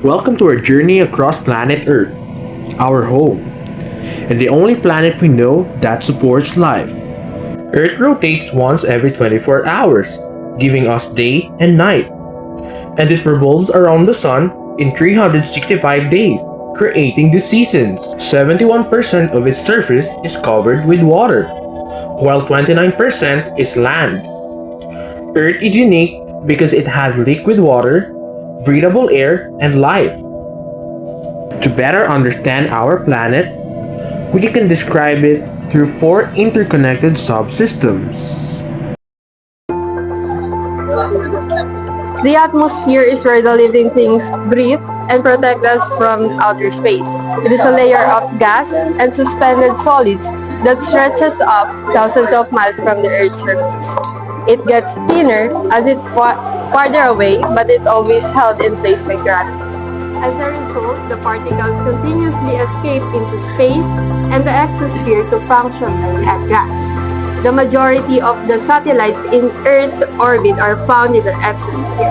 Welcome to our journey across planet Earth, our home, and the only planet we know that supports life. Earth rotates once every 24 hours, giving us day and night, and it revolves around the sun in 365 days, creating the seasons. 71% of its surface is covered with water, while 29% is land. Earth is unique because it has liquid water, breathable air, and life. To better understand our planet, we can describe it through four interconnected subsystems. The atmosphere is where the living things breathe and protect us from outer space. It is a layer of gas and suspended solids that stretches up thousands of miles from the Earth's surface. It gets thinner as it farther away, but it always held in place by gravity. As a result, the particles continuously escape into space and the exosphere to function like gas. The majority of the satellites in Earth's orbit are found in the exosphere.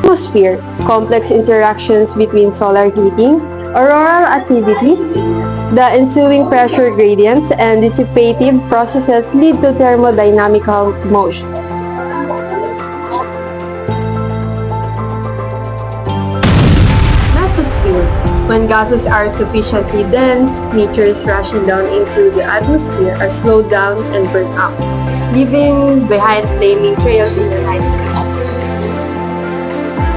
Atmosphere, complex interactions between solar heating, auroral activities, the ensuing pressure gradients, and dissipative processes lead to thermodynamical motion. Mesosphere. When gases are sufficiently dense, meteors rushing down into the atmosphere are slowed down and burnt out, leaving behind flaming trails in the night sky.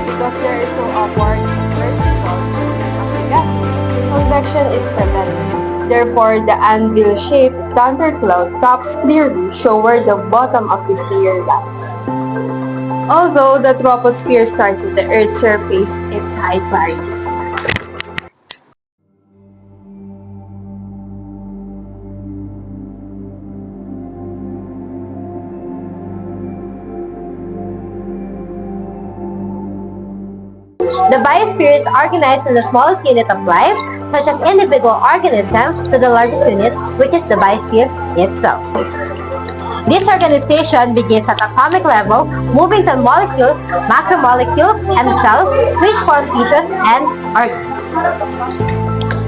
Because there is no upward vertical movement of the gases, convection is prevented. Therefore, the anvil-shaped thundercloud tops clearly show where the bottom of this layer lies. Although the troposphere starts at the Earth's surface, its height varies. The biosphere is organized from the smallest unit of life, such as individual organisms, to the largest unit, which is the biosphere itself. This organization begins at atomic level, moving to molecules, macromolecules, and cells, which form tissues and organs.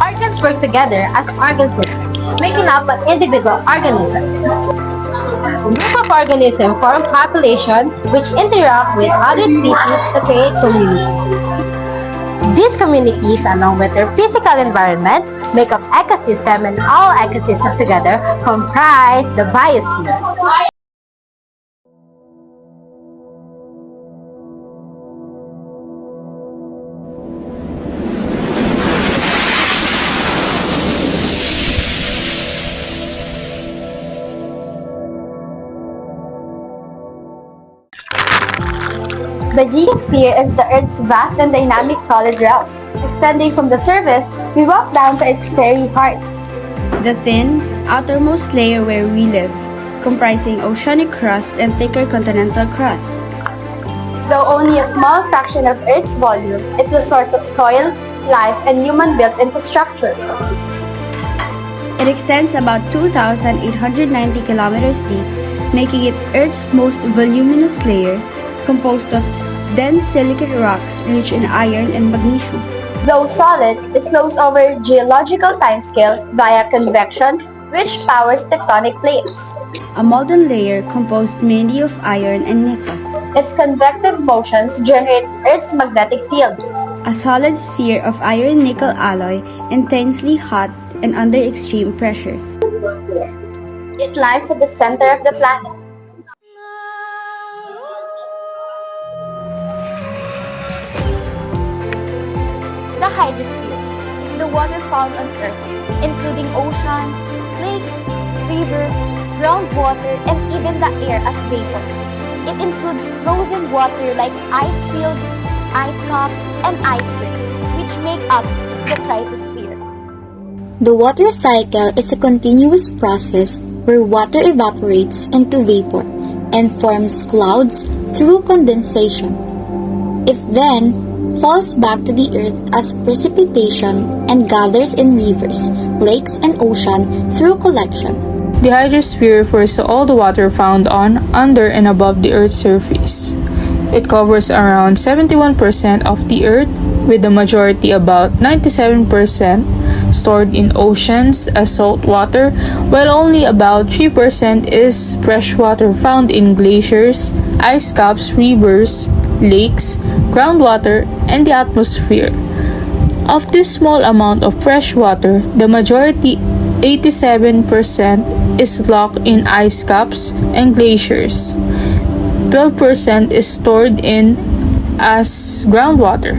Organs work together as organisms, making up an individual organism. A group of organisms form populations which interact with other species to create communities. These communities, along with their physical environment, make up ecosystem, and all ecosystems together comprise the biosphere. The geosphere is the Earth's vast and dynamic solid realm. Extending from the surface, we walk down to its very heart. The thin, outermost layer where we live, comprising oceanic crust and thicker continental crust. Though only a small fraction of Earth's volume, it's the source of soil, life, and human-built infrastructure. It extends about 2,890 kilometers deep, making it Earth's most voluminous layer, composed of dense silicate rocks rich in iron and magnesium. Though solid, it flows over geological timescale via convection, which powers tectonic plates. A molten layer composed mainly of iron and nickel. Its convective motions generate Earth's magnetic field. A solid sphere of iron-nickel alloy, intensely hot and under extreme pressure. It lies at the center of the planet. The hydrosphere is the water found on Earth, including oceans, lakes, rivers, groundwater, and even the air as vapor. It includes frozen water like ice fields, ice caps, and icebergs, which make up the cryosphere. The water cycle is a continuous process where water evaporates into vapor and forms clouds through condensation. It then falls back to the earth as precipitation and gathers in rivers, lakes, and ocean through collection. The hydrosphere refers to all the water found on, under, and above the Earth's surface. It covers around 71% of the Earth, with the majority, about 97%, stored in oceans as salt water, while only about 3% is fresh water found in glaciers, ice caps, rivers, lakes, groundwater, and the atmosphere. Of this small amount of fresh water, the majority, 87%, is locked in ice caps and glaciers. 12% is stored in as groundwater,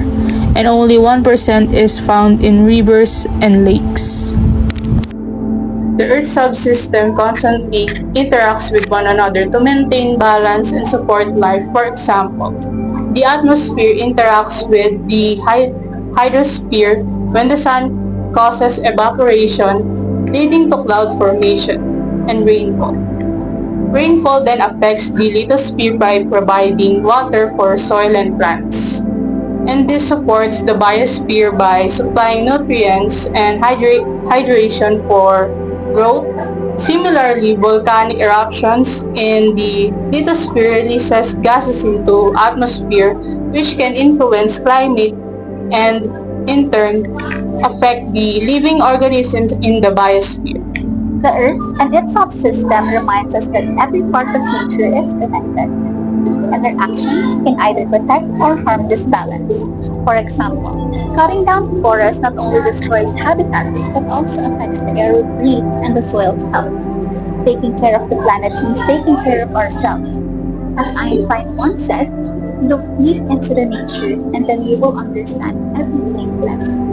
and only 1% is found in rivers and lakes. The Earth's subsystem constantly interacts with one another to maintain balance and support life. For example, the atmosphere interacts with the hydrosphere when the sun causes evaporation, leading to cloud formation and rainfall. Rainfall then affects the lithosphere by providing water for soil and plants. And this supports the biosphere by supplying nutrients and hydration for growth. Similarly, volcanic eruptions in the lithosphere releases gases into atmosphere, which can influence climate and in turn affect the living organisms in the biosphere. The Earth and its subsystem reminds us that every part of nature is connected, and their actions can either protect or harm this balance. For example, cutting down forests not only destroys habitats but also affects the air we breathe and the soil's health. Taking care of the planet means taking care of ourselves. As Einstein once said, look deep into the nature and then you will understand everything left.